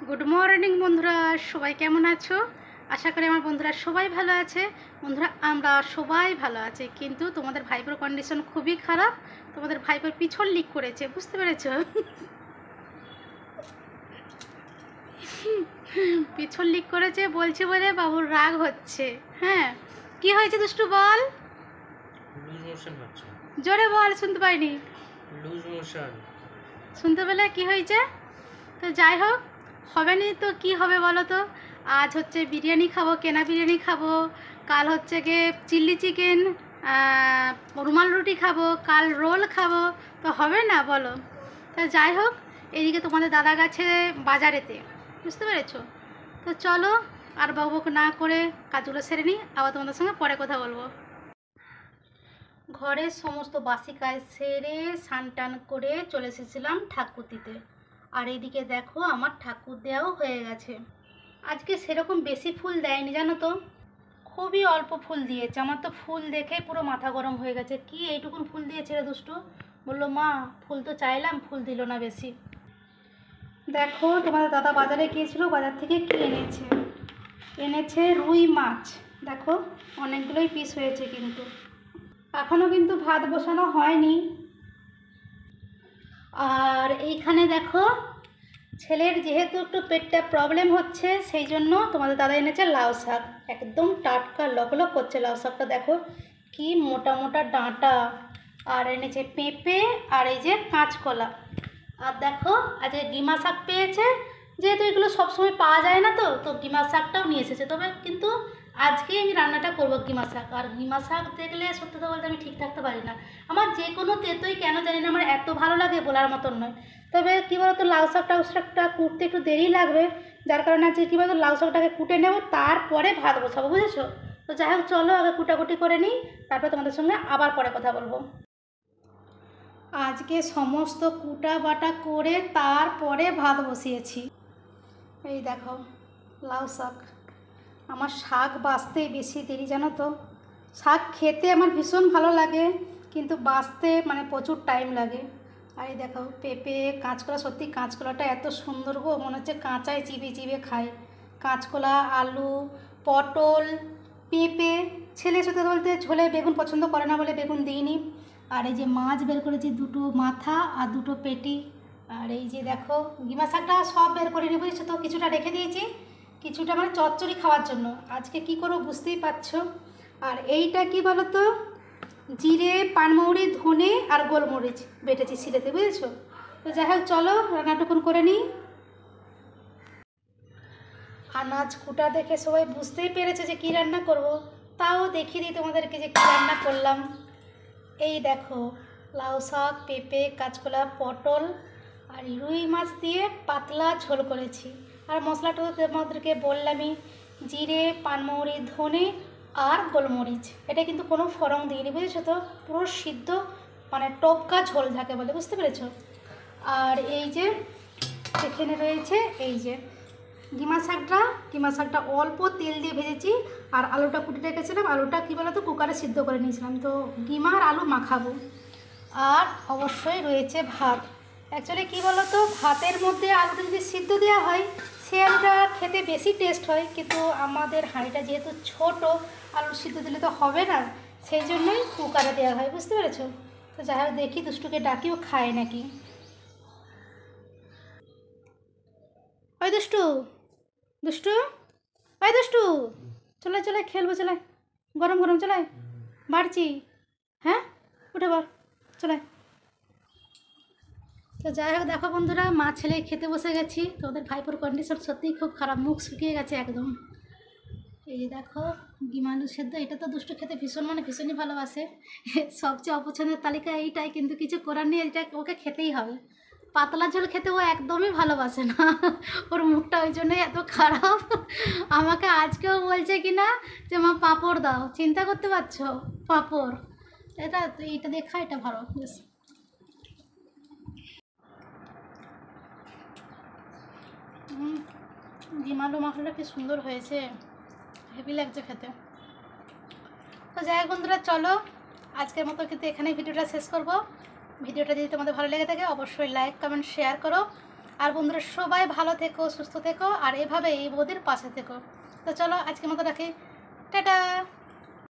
Good morning বন্ধুরা, সবাই কেমন আছো? আশা করি আমার বন্ধুরা সবাই ভালো আছে। বন্ধুরা, আমরা সবাই ভালো আছি, কিন্তু তোমাদের ভাইপোর কন্ডিশন খুবই খারাপ। তোমাদের ভাইপোর পিছন লিক করেছে, বুঝতে পেরেছো? পিছন লিক করেছে বলছে বলে বাবুর রাগ হচ্ছে। হ্যাঁ, কি হয়েছে দুষ্টু বল? লুজ মোশন হচ্ছে। জোরে বল, শুনতে পাইনি। Loose motion. শুনতে পেলে কি হয়েছে? তো যাই হোক, হবে নি তো কি হবে বলো তো। আজ হচ্ছে বিরিয়ানি খাবো, কেনা বিরিয়ানি খাবো। কাল হচ্ছে গিয়ে চিলি চিকেন, রুমাল রুটি খাবো, কাল রোল খাবো। তো হবে না বলো? তো যাই হোক, এইদিকে তোমাদের দাদা গেছে বাজারেতে, বুঝতে পেরেছো? তো চলো, আর বকবক না করে কাজগুলো সেরে নিই, আবার তোমাদের সঙ্গে পরে কথা বলবো। ঘরের সমস্ত বাসি কাজ সেরে স্নান টান করে চলে এসেছিলাম ঠাকুর দিতে। আর এইদিকে দেখো, আমার ঠাকুর দেওয়াও হয়ে গেছে। আজকে সেরকম বেশি ফুল দেয়নি জানো তো, খুবই অল্প ফুল দিয়েছে। আমার তো ফুল দেখে পুরো মাথা গরম হয়ে গেছে। কি এইটুকুন ফুল দিয়েছে রে দুষ্টু? বললো মা, ফুল তো চাইলাম, ফুল দিল না বেশি। দেখো, তোমাদের দাদা বাজারে গিয়েছিল, বাজার থেকে কি এনেছে? এনেছে রুই মাছ। দেখো, অনেকগুলোই পিস হয়েছে, কিন্তু এখনও কিন্তু ভাত বসানো হয়নি। আর এইখানে দেখো, ছেলের যেহেতু একটু পেটটা প্রবলেম হচ্ছে, সেই জন্য তোমাদের দাদা এনেছে লাউ শাক। একদম টাটকা লকলক করছে লাউ শাকটা, দেখো কি মোটা মোটা ডাঁটা। আর এনেছে পেঁপে, আর এই যে কাঁচকলা। আর দেখো, আজকে গিমা শাক পেয়েছে। যেহেতু এগুলো সবসময় পাওয়া যায় না, তো গিমা শাকটাও নিয়ে এসেছে। তবে কিন্তু আজকে আমি রান্নাটা করবো গিমা শাক। আর গিমা শাক দেখলে সত্যি কথা বলতে আমি ঠিক থাকতে পারি না। আমার যে কোনো তেতোই কেন জানি না আমার এত ভালো লাগে, বলার মতন নয়। তবে কী বলতো, লাউ শাকটা কুটতে একটু দেরি লাগবে। যার কারণে আজকে কী বলতো, লাউ শাকটাকে কুটে নেবো, তারপরে ভাত বসাবো, বুঝেছো? তো যাই হোক, চলো আগে কুটাকুটি করে নিই, তারপর তোমাদের সঙ্গে আবার পরে কথা বলবো। আজকে সমস্ত কুটা বাটা করে তারপরে ভাত বসিয়েছি। এই দেখো, লাউ শাক। আমার শাক বাছতে বেশি দেরি জানো তো। শাক খেতে আমার ভীষণ ভালো লাগে, কিন্তু বাছতে মানে প্রচুর টাইম লাগে। আর এই দেখো পেঁপে, কাঁচকলা। সত্যি কাঁচকলাটা এত সুন্দর গো, মনে হচ্ছে কাঁচায় চিবিয়ে চিবিয়ে খাই। কাঁচকলা, আলু, পটল, পেঁপে। ছেলে সত্যি বলতে ঝোলে বেগুন পছন্দ করে না বলে বেগুন দিইনি। আর এই যে মাছ বের করেছি, দুটো মাথা আর দুটো পেটি। আর এই যে দেখো, গিমা শাকটা সব বের করে নিয়ে, বুঝেছো তো, কিছুটা রেখে দিয়েছি, কিছুটা মানে চচ্চড়ি খাওয়ার জন্য। আজকে কি করবো বুঝতেই পারছো। আর এইটা কি বলো তো, জিরে, পানমৌরি, ধনে আর গোলমরিচ বেটেছি শিলেতে, বুঝেছো? তো যাই হোক, চলো রান্নাটুকুন করে নিই। আনাজ কুটা দেখে সবাই বুঝতেই পেরেছে যে কী রান্না করব। তাও দেখিয়ে দিই তোমাদেরকে যে কী রান্না করলাম। এই দেখো, লাউ শাক, পেঁপে, কাঁচকলা, পটল আর রুই মাছ দিয়ে পাতলা ঝোল করেছি। আর মশলাটা তো তোমাদেরকে বললামই, জিরে, পানমৌরি, ধনে আর গোলমরিচ। এটা কিন্তু কোনো ফোড়ন দিইনি, বুঝেছো তো, পুরো সিদ্ধ মানে টপকা ঝোল যাকে বলে, বুঝতে পেরেছো? আর এই যে এখানে রয়েছে এই যে কিমা শাকটা অল্প তেল দিয়ে ভেজেছি। আর আলুটা কুটে রেখেছিলাম, আলুটা কী বলো তো কুকারে সিদ্ধ করে নিয়েছিলাম। তো কিমা আর আলু মাখাবো। আর অবশ্যই রয়েছে ভাত। অ্যাকচুয়ালি কী বলো তো, ভাতের মধ্যে আলুটা যদি সিদ্ধ দেওয়া হয়, সে আলুটা খেতে বেশি টেস্ট হয়। কিন্তু আমাদের হাঁড়িটা যেহেতু ছোট, আলু সিদ্ধ দিলে তো হবে না, সেই জন্যই কুকারে দেওয়া হয়, বুঝতে পেরেছো? তো যাই হোক, দেখি দুষ্টুকে ডাকিও খায় নাকি। ওই দুষ্টু, দুষ্টু, ওই দুষ্টু, চলে চলে খেলবো, চলে, গরম গরম চলে বাড়ছি। হ্যাঁ, উঠে বল, চলে। তো যাই হোক, দেখো বন্ধুরা, মা ছেলে খেতে বসে গেছি। তো ওদের ভাইপোর কন্ডিশন সত্যিই খুব খারাপ, মুখ শুকিয়ে গেছে একদম। এই যে দেখো, গিমালু সেদ্ধ, এটা তো দুষ্টু খেতে ভীষণ মানে ভীষণই ভালোবাসে। সবচেয়ে অপছন্দের তালিকা এইটাই, কিন্তু কিছু করার নেই, এটা ওকে খেতেই হবে। পাতলা ঝোল খেতে ও একদমই ভালোবাসে না। ওর মুখটা ওই জন্যই এত খারাপ। আমাকে আজকেও বলছে কি না যে মা পাঁপড় দাও, চিন্তা করতে পারছো? পাঁপড়, এইটা দেখা, এটা ভালো বেশ। ডিমালু মাখাটা কি সুন্দর হয়েছে, হেভি লাগছে খেতে। তো যাই হোক বন্ধুরা, চলো আজকের মতো কিন্তু এখানেই ভিডিওটা শেষ করব। ভিডিওটা যদি তোমাদের ভালো লেগে থাকে, অবশ্যই লাইক, কমেন্ট, শেয়ার করো। আর বন্ধুরা সবাই ভালো থেকো, সুস্থ থেকো, আর এভাবে এই বৌদির পাশে থেকো। তো চলো আজকের মতো রাখি, টাটা।